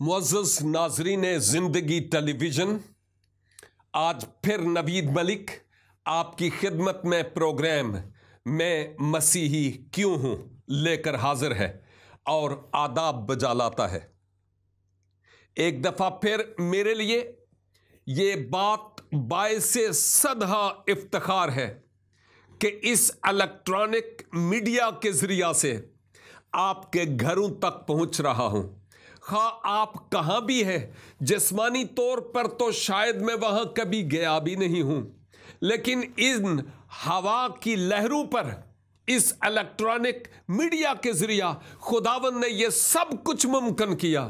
मुअज़्ज़ज़ नाज़रीन ज़िंदगी टेलीविज़न, आज फिर नवीद मलिक आपकी खिदमत में प्रोग्राम मैं मसीही क्यों हूँ लेकर हाजिर है और आदाब बजा लाता है। एक दफ़ा फिर मेरे लिए ये बात बाइसे सदहा इफ्तिखार है कि इस इलेक्ट्रॉनिक मीडिया के ज़रिया से आपके घरों तक पहुँच रहा हूँ। खा आप कहाँ भी हैं, जिस्मानी तौर पर तो शायद मैं वहाँ कभी गया भी नहीं हूँ, लेकिन इन हवा की लहरों पर इस इलेक्ट्रॉनिक मीडिया के ज़रिया खुदावन ने यह सब कुछ मुमकिन किया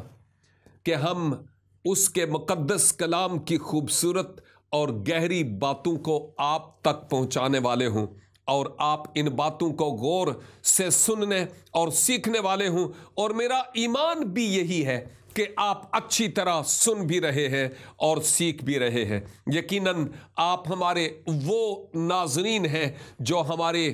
कि हम उसके मुक़द्दस कलाम की खूबसूरत और गहरी बातों को आप तक पहुँचाने वाले हों और आप इन बातों को गौर से सुनने और सीखने वाले हों। और मेरा ईमान भी यही है कि आप अच्छी तरह सुन भी रहे हैं और सीख भी रहे हैं। यकीनन आप हमारे वो नाज़रीन हैं जो हमारे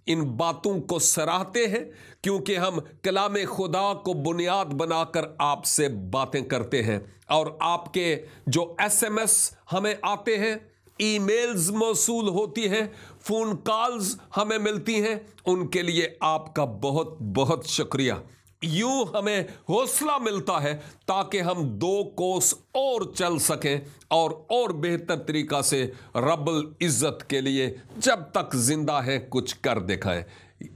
इन बातों को सराहते हैं, क्योंकि हम कलाम खुदा को बुनियाद बनाकर आपसे बातें करते हैं। और आपके जो SMS हमें आते हैं, ईमेल्स मौसूल होती हैं, फ़ोन कॉल्स हमें मिलती हैं, उनके लिए आपका बहुत बहुत शुक्रिया। यूं हमें हौसला मिलता है ताकि हम 2 कोस और चल सकें और बेहतर तरीका से रब्बुल इज़्ज़त के लिए जब तक जिंदा है कुछ कर दिखाएं।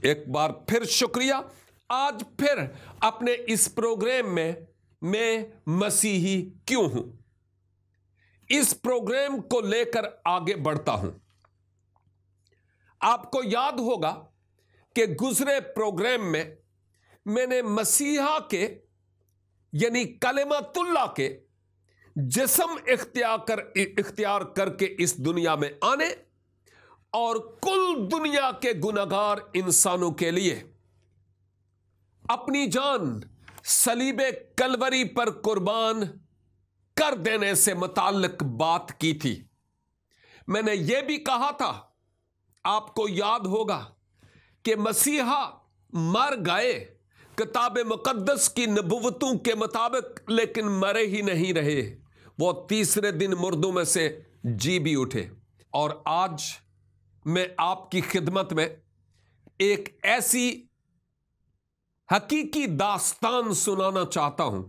एक बार फिर शुक्रिया। आज फिर अपने इस प्रोग्राम में मैं मसीही क्यों हूं, इस प्रोग्राम को लेकर आगे बढ़ता हूं। आपको याद होगा कि गुजरे प्रोग्राम में मैंने मसीहा के यानी कलिमतुल्लाह के जिस्म इख्तियार करके इस दुनिया में आने और कुल दुनिया के गुनहगार इंसानों के लिए अपनी जान सलीबे कलवरी पर कुर्बान कर देने से मुताल्लिक बात की थी। मैंने यह भी कहा था, आपको याद होगा, कि मसीहा मर गए किताब मुकद्दस की नबुव्वतों के मुताबिक, लेकिन मरे ही नहीं रहे, वो तीसरे दिन मुर्दों में से जी भी उठे। और आज मैं आपकी खिदमत में एक ऐसी हकीकी दास्तान सुनाना चाहता हूं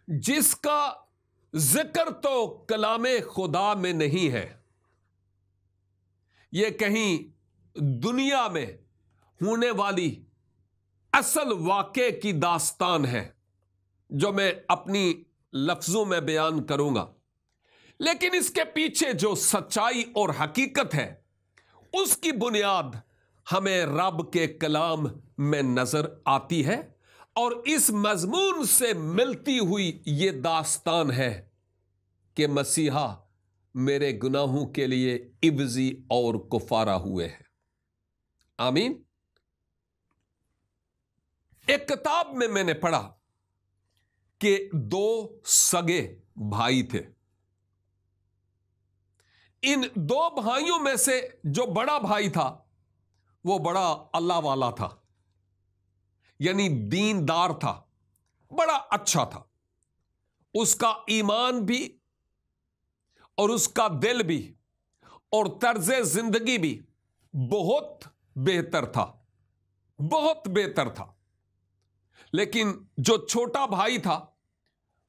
जिसका जिक्र तो कलामे खुदा में नहीं है। यह कहीं दुनिया में होने वाली असल वाक़े की दास्तान है जो मैं अपनी लफ्ज़ों में बयान करूंगा, लेकिन इसके पीछे जो सच्चाई और हकीकत है उसकी बुनियाद हमें रब के कलाम में नजर आती है। और इस मजमून से मिलती हुई ये दास्तान है कि मसीहा मेरे गुनाहों के लिए इब्ज़ी और कुफारा हुए हैं। आमीन। एक किताब में मैंने पढ़ा कि 2 सगे भाई थे। इन 2 भाइयों में से जो बड़ा भाई था वो बड़ा अल्लाह वाला था, यानी दीनदार था, बड़ा अच्छा था। उसका ईमान भी और उसका दिल भी और तर्ज़े जिंदगी भी बहुत बेहतर था, बहुत बेहतर था। लेकिन जो छोटा भाई था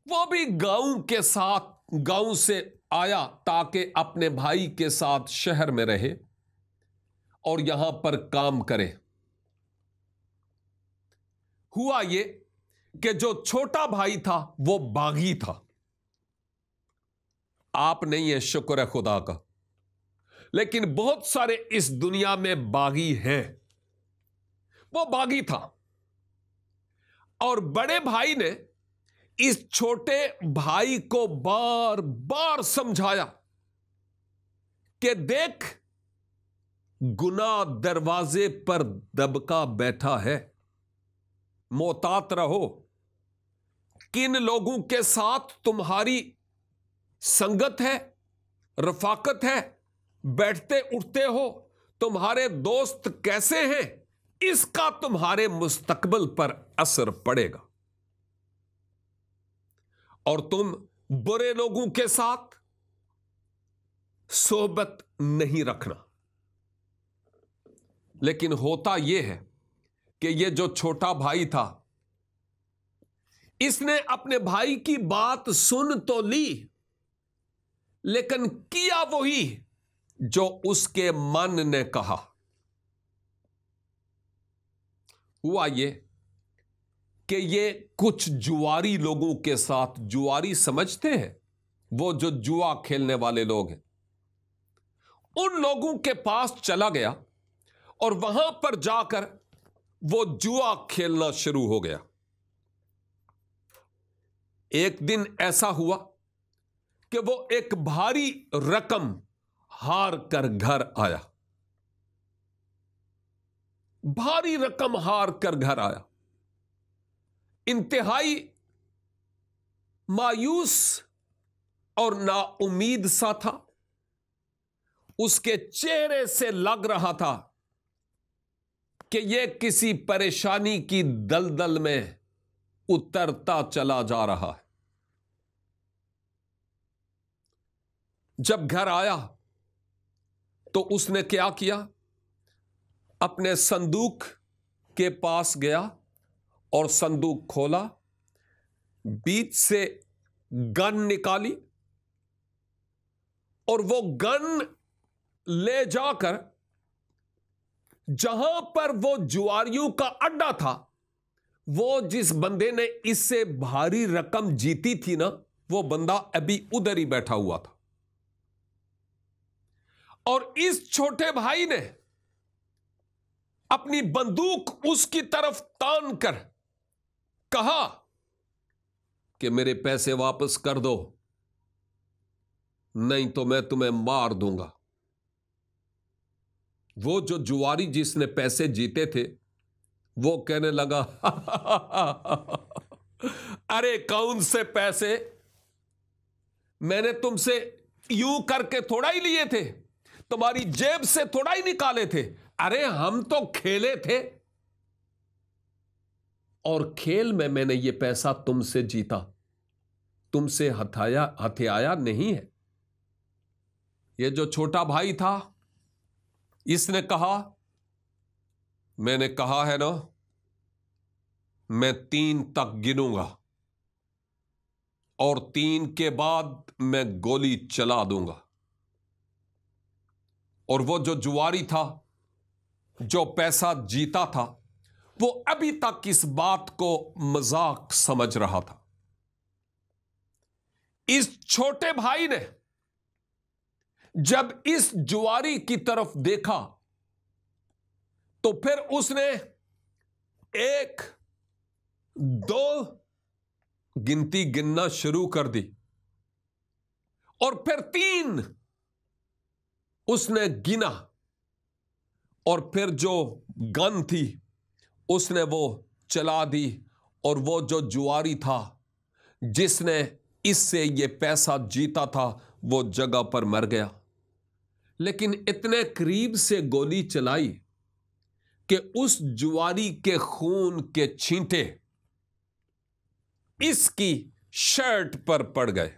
वो भी गांव से आया ताकि अपने भाई के साथ शहर में रहे और यहां पर काम करे। हुआ ये कि जो छोटा भाई था वो बागी था। आप नहीं है, शुक्र है खुदा का, लेकिन बहुत सारे इस दुनिया में बागी हैं। वो बागी था और बड़े भाई ने इस छोटे भाई को बार बार समझाया कि देख, गुनाह दरवाजे पर दबका बैठा है, मोहतात रहो। किन लोगों के साथ तुम्हारी संगत है, रफाकत है, बैठते उठते हो, तुम्हारे दोस्त कैसे हैं, इसका तुम्हारे मुस्तकबिल पर असर पड़ेगा। और तुम बुरे लोगों के साथ सोहबत नहीं रखना। लेकिन होता यह है कि ये जो छोटा भाई था, इसने अपने भाई की बात सुन तो ली, लेकिन किया वही जो उसके मन ने कहा। हुआ ये कि ये कुछ जुआरी लोगों के साथ, जुआरी समझते हैं वो जो जुआ खेलने वाले लोग हैं, उन लोगों के पास चला गया और वहां पर जाकर वो जुआ खेलना शुरू हो गया। एक दिन ऐसा हुआ कि वो एक भारी रकम हार कर घर आया। भारी रकम हार कर घर आया। इंतहाई मायूस और नाउम्मीद सा था। उसके चेहरे से लग रहा था कि यह किसी परेशानी की दलदल में उतरता चला जा रहा है। जब घर आया तो उसने क्या किया? अपने संदूक के पास गया और संदूक खोला, बीच से गन निकाली और वो गन ले जाकर जहां पर वो जुआरियों का अड्डा था, वो जिस बंदे ने इससे भारी रकम जीती थी ना, वो बंदा अभी उधर ही बैठा हुआ था। और इस छोटे भाई ने अपनी बंदूक उसकी तरफ तान कर कहा कि मेरे पैसे वापस कर दो, नहीं तो मैं तुम्हें मार दूंगा। वो जो जुआरी जिसने पैसे जीते थे, वो कहने लगा अरे कौन से पैसे? मैंने तुमसे यूं करके थोड़ा ही लिए थे, तुम्हारी जेब से थोड़ा ही निकाले थे। अरे हम तो खेले थे और खेल में मैंने ये पैसा तुमसे जीता, तुमसे हथियाया नहीं है। ये जो छोटा भाई था, इसने कहा, मैंने कहा है ना, मैं 3 तक गिनूंगा और 3 के बाद मैं गोली चला दूंगा। और वो जो जुआरी था, जो पैसा जीता था, वो अभी तक इस बात को मजाक समझ रहा था। इस छोटे भाई ने जब इस जुआरी की तरफ देखा तो फिर उसने 1, 2 गिनती गिनना शुरू कर दी और फिर 3 उसने गिना और फिर जो गन थी उसने वो चला दी और वो जो जुआरी था जिसने इससे ये पैसा जीता था, वो जगह पर मर गया। लेकिन इतने करीब से गोली चलाई कि उस जुआरी के खून के छींटे इसकी शर्ट पर पड़ गए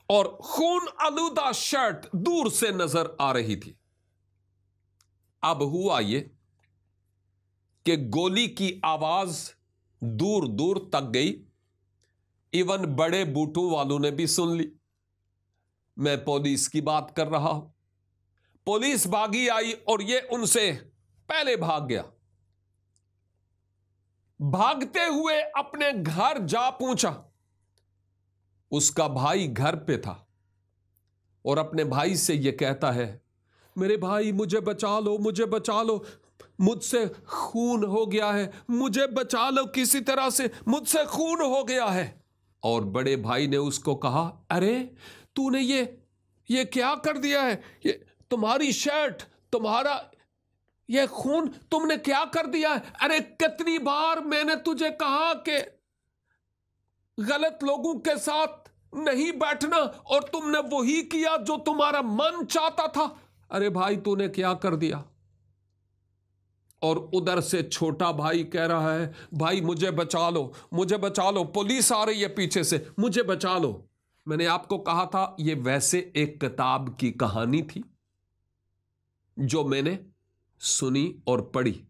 और खून आलूदा शर्ट दूर से नजर आ रही थी। अब हुआ ये कि गोली की आवाज दूर दूर तक गई। इवन बड़े बूटों वालों ने भी सुन ली। मैं पुलिस की बात कर रहा हूं। पुलिस भागी आई और ये उनसे पहले भाग गया। भागते हुए अपने घर जा पहुंचा। उसका भाई घर पे था और अपने भाई से ये कहता है, मेरे भाई मुझे बचा लो, मुझे बचा लो, मुझसे खून हो गया है, मुझे बचा लो किसी तरह से, मुझसे खून हो गया है। और बड़े भाई ने उसको कहा, अरे तूने ये क्या कर दिया है? ये तुम्हारी शर्ट, तुम्हारा ये खून, तुमने क्या कर दिया है? अरे कितनी बार मैंने तुझे कहा कि गलत लोगों के साथ नहीं बैठना और तुमने वही किया जो तुम्हारा मन चाहता था। अरे भाई तूने क्या कर दिया? और उधर से छोटा भाई कह रहा है, भाई मुझे बचा लो, मुझे बचा लो, पुलिस आ रही है पीछे से, मुझे बचा लो। मैंने आपको कहा था यह वैसे एक किताब की कहानी थी जो मैंने सुनी और पढ़ी।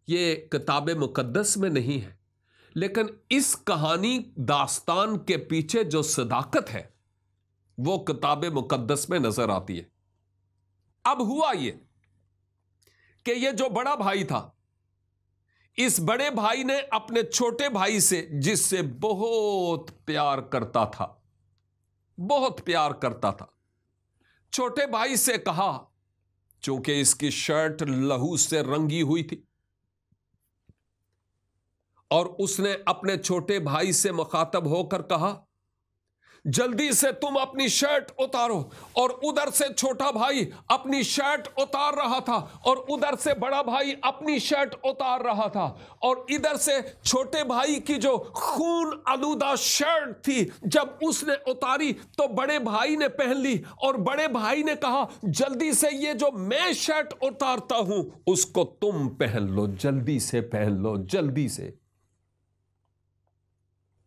ये किताब मुकद्दस में नहीं है, लेकिन इस कहानी दास्तान के पीछे जो सदाकत है वो किताब मुकद्दस में नजर आती है। अब हुआ ये कि ये जो बड़ा भाई था, इस बड़े भाई ने अपने छोटे भाई से, जिससे बहुत प्यार करता था, बहुत प्यार करता था, छोटे भाई से कहा, चूंकि इसकी शर्ट लहू से रंगी हुई थी और उसने अपने छोटे भाई से मुखातब होकर कहा, जल्दी से तुम अपनी शर्ट उतारो। और उधर से छोटा भाई अपनी शर्ट उतार रहा था और उधर से बड़ा भाई अपनी शर्ट उतार रहा था, और इधर से छोटे भाई की जो खून आलूदा शर्ट थी जब उसने उतारी तो बड़े भाई ने पहन ली, और बड़े भाई ने कहा, जल्दी से ये जो मैं शर्ट उतारता हूं उसको तुम पहन लो, जल्दी से पहन लो, जल्दी से।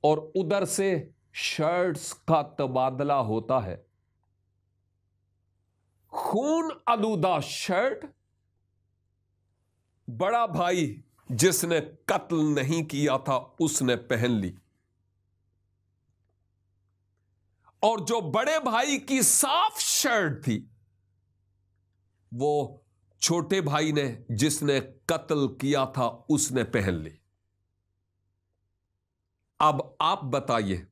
और उधर से शर्ट्स का तबादला होता है। खून आलूदा शर्ट बड़ा भाई जिसने कत्ल नहीं किया था उसने पहन ली, और जो बड़े भाई की साफ शर्ट थी वो छोटे भाई ने, जिसने कत्ल किया था, उसने पहन ली। अब आप बताइए,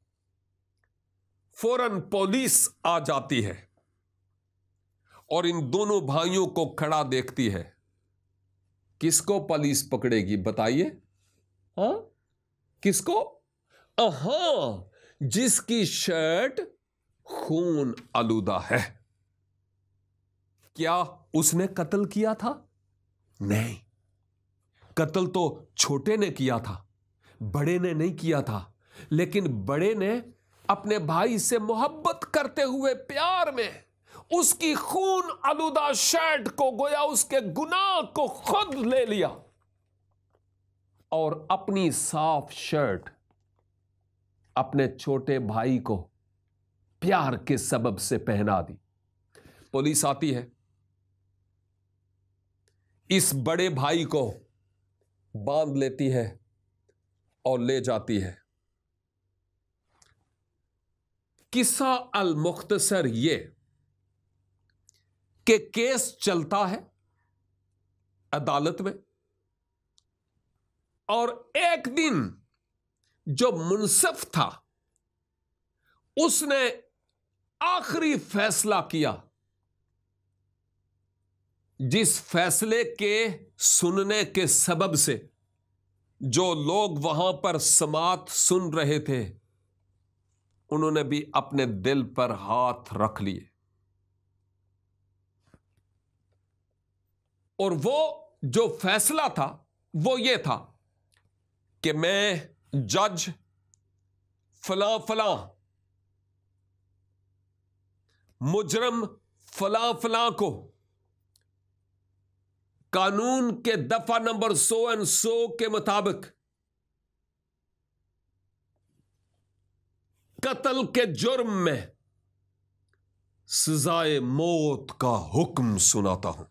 फौरन पुलिस आ जाती है और इन दोनों भाइयों को खड़ा देखती है। किसको पुलिस पकड़ेगी बताइए? हाँ, किसको? हाँ, जिसकी शर्ट खून आलूदा है। क्या उसने कत्ल किया था? नहीं, कत्ल तो छोटे ने किया था, बड़े ने नहीं किया था। लेकिन बड़े ने अपने भाई से मोहब्बत करते हुए प्यार में उसकी खून आलूदा शर्ट को, गोया उसके गुनाह को खुद ले लिया और अपनी साफ शर्ट अपने छोटे भाई को प्यार के सबब से पहना दी। पुलिस आती है, इस बड़े भाई को बांध लेती है और ले जाती है। किस्सा अल मुख्तसर ये कि केस चलता है अदालत में, और एक दिन जो मुंसिफ था उसने आखिरी फैसला किया, जिस फैसले के सुनने के सबब से जो लोग वहां पर समात सुन रहे थे उन्होंने भी अपने दिल पर हाथ रख लिए। और वो जो फैसला था वो ये था कि मैं जज फलां फलां, मुजरम फलां फलां को कानून के दफा नंबर 100 के मुताबिक कत्ल के जुर्म में सजाए मौत का हुक्म सुनाता हूं।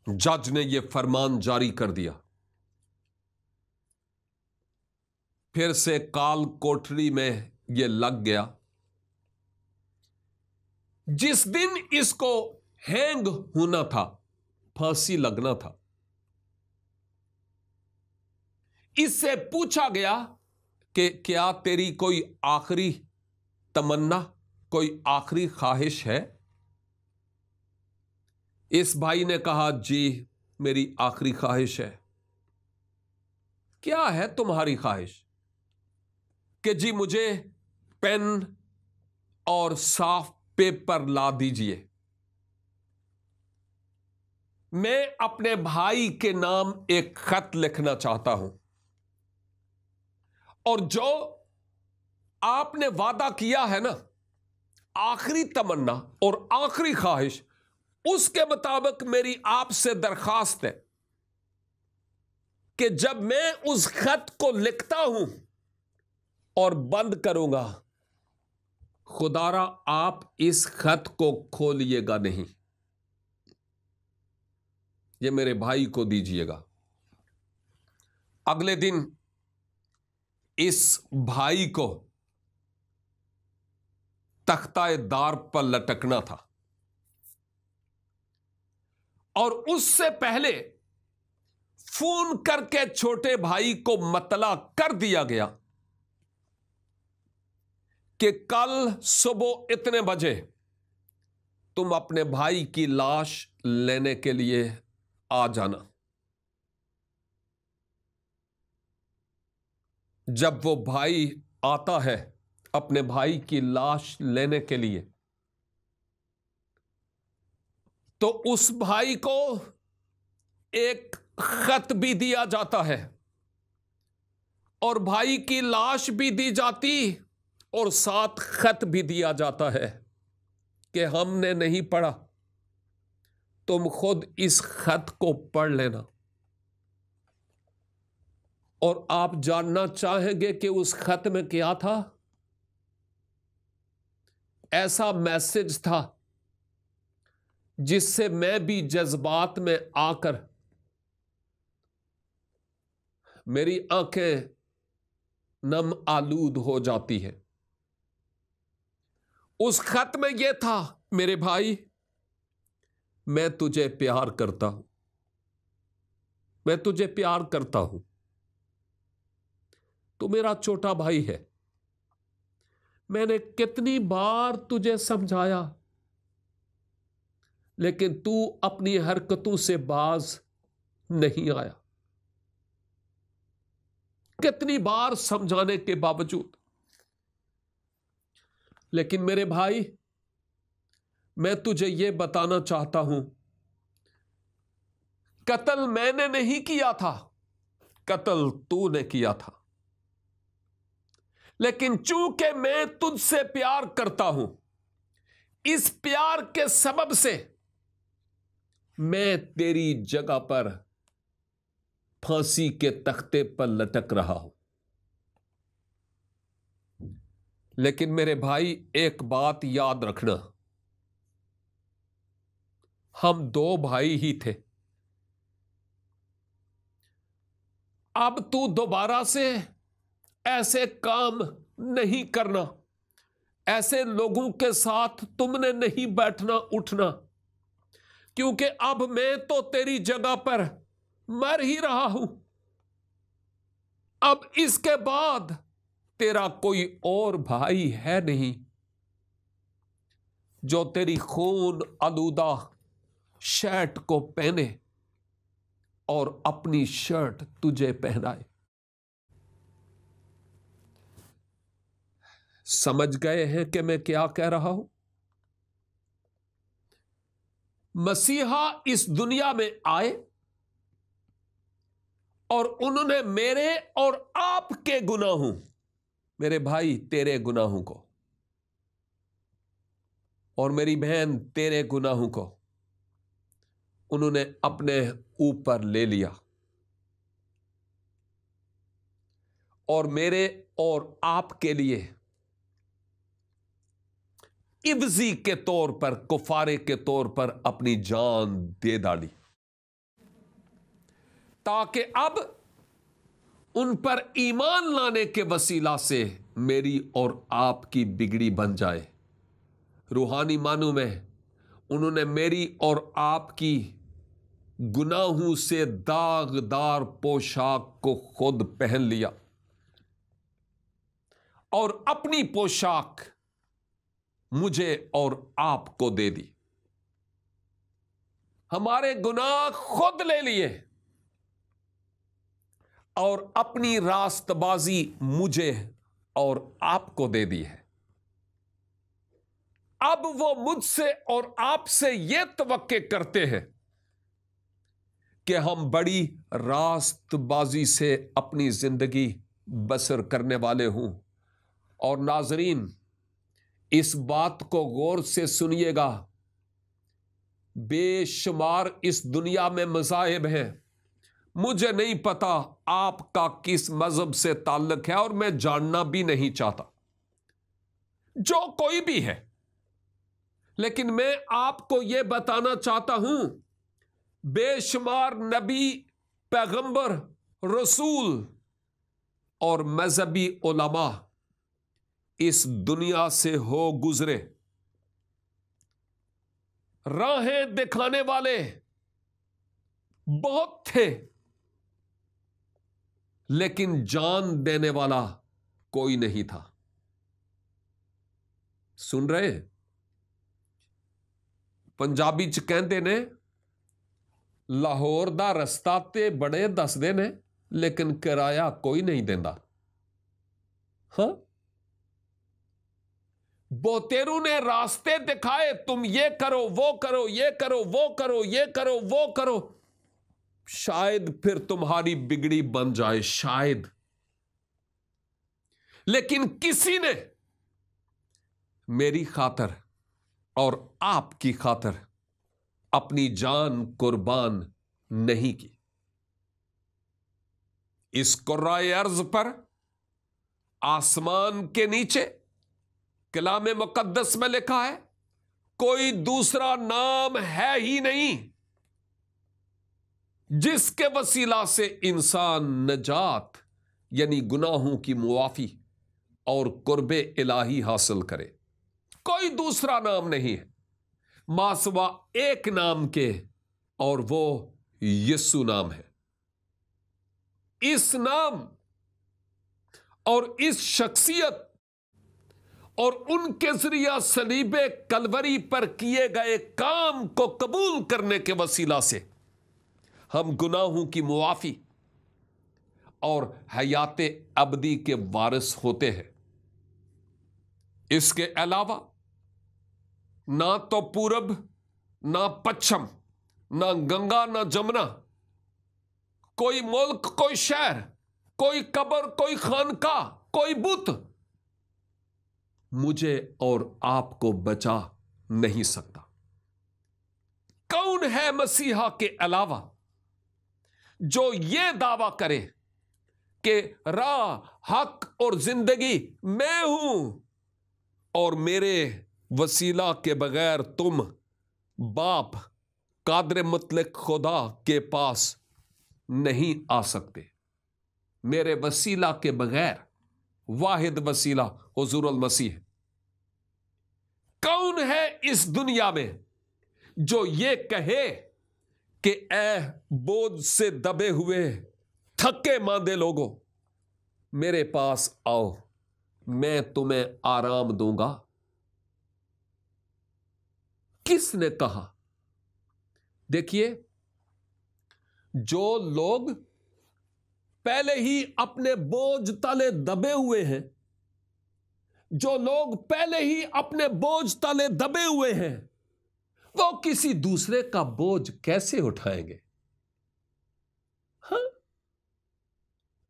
जज ने यह फरमान जारी कर दिया। फिर से काल कोठरी में यह लग गया। जिस दिन इसको हैंग होना था, फांसी लगना था, इससे पूछा गया कि क्या तेरी कोई आखिरी तमन्ना, कोई आखिरी ख्वाहिश है? इस भाई ने कहा, जी मेरी आखिरी ख्वाहिश है। क्या है तुम्हारी ख्वाहिश? कि जी मुझे पेन और साफ पेपर ला दीजिए, मैं अपने भाई के नाम एक खत लिखना चाहता हूं, और जो आपने वादा किया है ना, आखिरी तमन्ना और आखिरी ख्वाहिश, उसके मुताबिक मेरी आपसे दरखास्त है कि जब मैं उस खत को लिखता हूं और बंद करूंगा, खुदारा आप इस खत को खोलिएगा नहीं, ये मेरे भाई को दीजिएगा। अगले दिन इस भाई को तख्ताए दार पर लटकना था और उससे पहले फोन करके छोटे भाई को मतला कर दिया गया कि कल सुबह इतने बजे तुम अपने भाई की लाश लेने के लिए आ जाना। जब वो भाई आता है अपने भाई की लाश लेने के लिए, तो उस भाई को एक खत भी दिया जाता है और भाई की लाश भी दी जाती और साथ खत भी दिया जाता है कि हमने नहीं पढ़ा, तुम खुद इस खत को पढ़ लेना। और आप जानना चाहेंगे कि उस खत में क्या था? ऐसा मैसेज था जिससे मैं भी जज्बात में आकर मेरी आंखें नम आलूद हो जाती है। उस खत में यह था, मेरे भाई मैं तुझे प्यार करता हूं, मैं तुझे प्यार करता हूं, तू मेरा छोटा भाई है, मैंने कितनी बार तुझे समझाया लेकिन तू अपनी हरकतों से बाज नहीं आया। कितनी बार समझाने के बावजूद। लेकिन मेरे भाई मैं तुझे यह बताना चाहता हूं, कत्ल मैंने नहीं किया था, कत्ल तूने किया था। लेकिन चूंकि मैं तुझसे प्यार करता हूं, इस प्यार के सबब से मैं तेरी जगह पर फांसी के तख्ते पर लटक रहा हूं। लेकिन मेरे भाई एक बात याद रखना, हम दो भाई ही थे। अब तू दोबारा से ऐसे काम नहीं करना, ऐसे लोगों के साथ तुमने नहीं बैठना उठना, क्योंकि अब मैं तो तेरी जगह पर मर ही रहा हूं। अब इसके बाद तेरा कोई और भाई है नहीं जो तेरी खून आलूदा शर्ट को पहने और अपनी शर्ट तुझे पहनाए। समझ गए हैं कि मैं क्या कह रहा हूं? मसीहा इस दुनिया में आए और उन्होंने मेरे और आपके गुनाहों, मेरे भाई तेरे गुनाहों को और मेरी बहन तेरे गुनाहों को उन्होंने अपने ऊपर ले लिया और मेरे और आपके लिए इवजी के तौर पर, कुफारे के तौर पर अपनी जान दे डाली, ताकि अब उन पर ईमान लाने के वसीला से मेरी और आपकी बिगड़ी बन जाए। रूहानी मानों में उन्होंने मेरी और आपकी गुनाहों से दागदार पोशाक को खुद पहन लिया और अपनी पोशाक मुझे और आपको दे दी। हमारे गुनाह खुद ले लिए और अपनी रास्तबाजी मुझे और आपको दे दी है। अब वो मुझसे और आपसे यह तवक्के करते हैं कि हम बड़ी रास्तबाजी से अपनी जिंदगी बसर करने वाले हों। और नाजरीन, इस बात को गौर से सुनिएगा बेशुमार इस दुनिया में मज़ाहिब हैं। मुझे नहीं पता आपका किस मजहब से ताल्लुक है और मैं जानना भी नहीं चाहता, जो कोई भी है। लेकिन मैं आपको यह बताना चाहता हूं, बेशुमार नबी, पैगंबर, रसूल और मजहबी उलमा इस दुनिया से हो गुजरे। राहें दिखाने वाले बहुत थे, लेकिन जान देने वाला कोई नहीं था। सुन रहे? पंजाबी च कहते ने, लाहौर दा रस्ता ते बड़े दसदे ने, लेकिन किराया कोई नहीं देंदा। हाँ, बोतेरू ने रास्ते दिखाए, तुम ये करो, वो करो, ये करो, वो करो, ये करो, वो करो, शायद फिर तुम्हारी बिगड़ी बन जाए, शायद। लेकिन किसी ने मेरी खातर और आपकी खातर अपनी जान कुर्बान नहीं की। इस कुर्राए अर्ज पर, आसमान के नीचे, कलामे मुकद्दस में लिखा है, कोई दूसरा नाम है ही नहीं जिसके वसीला से इंसान नजात यानी गुनाहों की मुआफी और कुर्बे इलाही हासिल करे। कोई दूसरा नाम नहीं है मासवा एक नाम के, और वो यीशु नाम है। इस नाम और इस शख्सियत और उनके जरिया सलीबे कलवरी पर किए गए काम को कबूल करने के वसीला से हम गुनाहों की मुआफी और हयाते अबदी के वारिस होते हैं। इसके अलावा ना तो पूरब, ना पश्चिम, ना गंगा, ना जमुना, कोई मुल्क, कोई शहर, कोई कब्र, कोई खानका, कोई बुत मुझे और आपको बचा नहीं सकता। कौन है मसीहा के अलावा जो यह दावा करे कि राह, हक और जिंदगी मैं हूं और मेरे वसीला के बगैर तुम बाप कादर मुतलक खुदा के पास नहीं आ सकते। मेरे वसीला के बगैर वाहिद वसीला हुजूरुल मसीह। कौन है इस दुनिया में जो ये कहे कि ऐ बोझ से दबे हुए थके मांदे लोगों, मेरे पास आओ, मैं तुम्हें आराम दूंगा? किसने कहा? देखिए, जो लोग पहले ही अपने बोझ तले दबे हुए हैं, जो लोग पहले ही अपने बोझ तले दबे हुए हैं, वो किसी दूसरे का बोझ कैसे उठाएंगे? हाँ,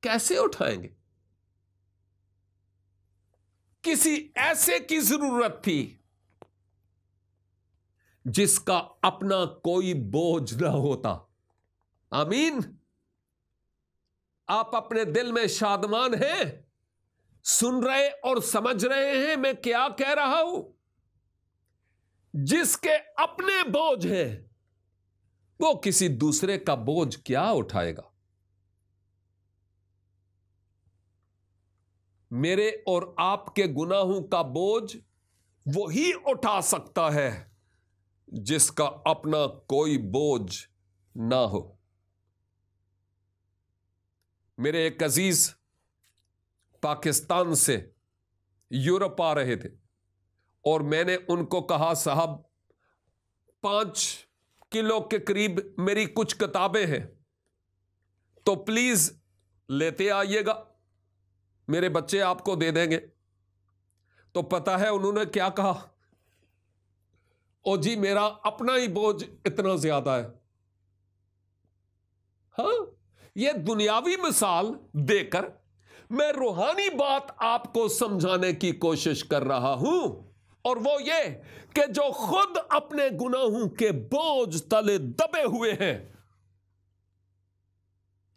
कैसे उठाएंगे? किसी ऐसे की जरूरत थी जिसका अपना कोई बोझ ना होता। आमीन। आप अपने दिल में शादमान हैं, सुन रहे और समझ रहे हैं मैं क्या कह रहा हूं। जिसके अपने बोझ हैं, वो किसी दूसरे का बोझ क्या उठाएगा? मेरे और आपके गुनाहों का बोझ वही उठा सकता है जिसका अपना कोई बोझ ना हो। मेरे एक अजीज पाकिस्तान से यूरोप आ रहे थे और मैंने उनको कहा, साहब 5 किलो के करीब मेरी कुछ किताबें हैं, तो प्लीज लेते आइएगा, मेरे बच्चे आपको दे देंगे। तो पता है उन्होंने क्या कहा? ओ जी, मेरा अपना ही बोझ इतना ज्यादा है। हाँ, यह दुनियावी मिसाल देकर मैं रूहानी बात आपको समझाने की कोशिश कर रहा हूं। और वो ये कि जो खुद अपने गुनाहों के बोझ तले दबे हुए हैं,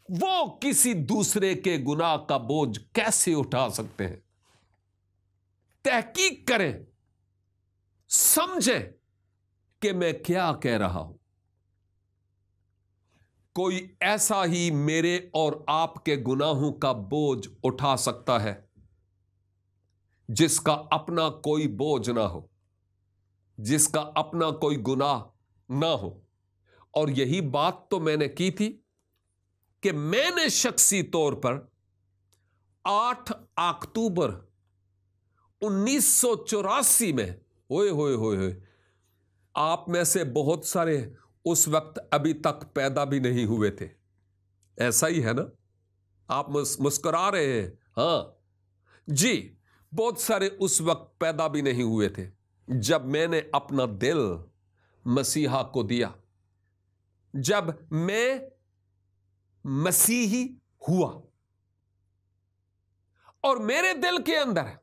वो किसी दूसरे के गुनाह का बोझ कैसे उठा सकते हैं? तहकीक करें, समझें कि मैं क्या कह रहा हूं। कोई ऐसा ही मेरे और आपके गुनाहों का बोझ उठा सकता है जिसका अपना कोई बोझ ना हो, जिसका अपना कोई गुनाह ना हो। और यही बात तो मैंने की थी कि मैंने शख्सी तौर पर 8 अक्टूबर 1984 में, होए होए होए होए, आप में से बहुत सारे उस वक्त अभी तक पैदा भी नहीं हुए थे। ऐसा ही है ना? आप मुस्कुरा रहे हैं। हां जी, बहुत सारे उस वक्त पैदा भी नहीं हुए थे जब मैंने अपना दिल मसीहा को दिया, जब मैं मसीही हुआ। और मेरे दिल के अंदर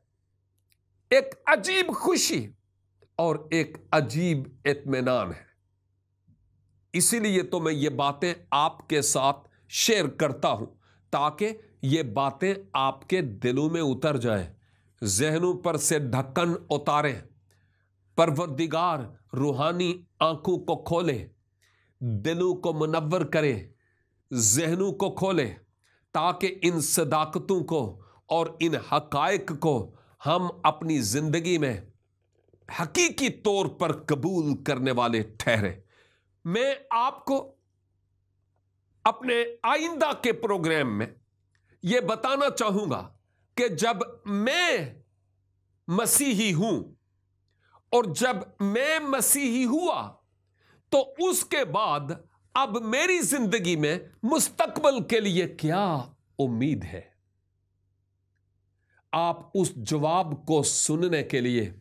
एक अजीब खुशी और एक अजीब इत्मीनान है। इसीलिए तो मैं ये बातें आपके साथ शेयर करता हूं, ताकि ये बातें आपके दिलों में उतर जाएं, जहनों पर से ढक्कन उतारें। परवरदिगार रूहानी आंखों को खोले, दिलों को मुनव्वर करे, जहनों को खोले, ताकि इन सदाकतों को और इन हकायक को हम अपनी जिंदगी में हकीकी तौर पर कबूल करने वाले ठहरे। मैं आपको अपने आइंदा के प्रोग्राम में यह बताना चाहूंगा कि जब मैं मसीही हूं और जब मैं मसीही हुआ, तो उसके बाद अब मेरी जिंदगी में मुस्तकबल के लिए क्या उम्मीद है। आप उस जवाब को सुनने के लिए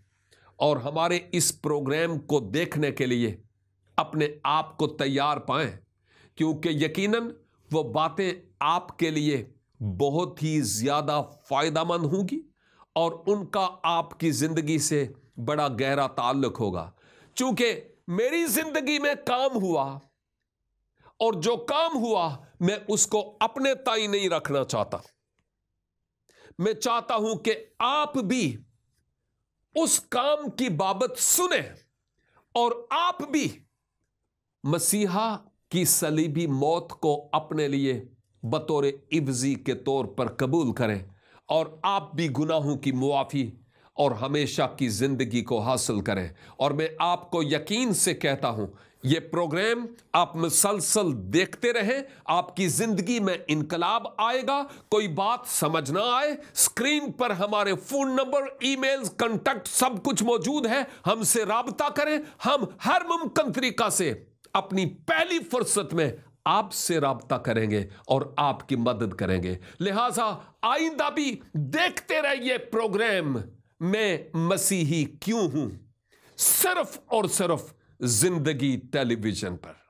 और हमारे इस प्रोग्राम को देखने के लिए अपने आप को तैयार पाएं, क्योंकि यकीनन वो बातें आपके लिए बहुत ही ज्यादा फायदेमंद होंगी और उनका आपकी जिंदगी से बड़ा गहरा ताल्लुक होगा। चूंकि मेरी जिंदगी में काम हुआ और जो काम हुआ मैं उसको अपने ताई नहीं रखना चाहता। मैं चाहता हूं कि आप भी उस काम की बाबत सुने और आप भी मसीहा की सलीबी मौत को अपने लिए बतौर इवजी के तौर पर कबूल करें और आप भी गुनाहों की मुआफी और हमेशा की जिंदगी को हासिल करें। और मैं आपको यकीन से कहता हूं, यह प्रोग्राम आप मुसलसल देखते रहें, आपकी जिंदगी में इनकलाब आएगा। कोई बात समझ ना आए, स्क्रीन पर हमारे फोन नंबर, ईमेल्स, कांटेक्ट सब कुछ मौजूद है। हमसे राबता करें। हम हर मुमकिन तरीका से अपनी पहली फुर्सत में आपसे राबता करेंगे और आपकी मदद करेंगे। लिहाजा आइंदा भी देखते रहिए प्रोग्राम मैं मसीही क्यों हूं, सिर्फ और सिर्फ जिंदगी टेलीविजन पर।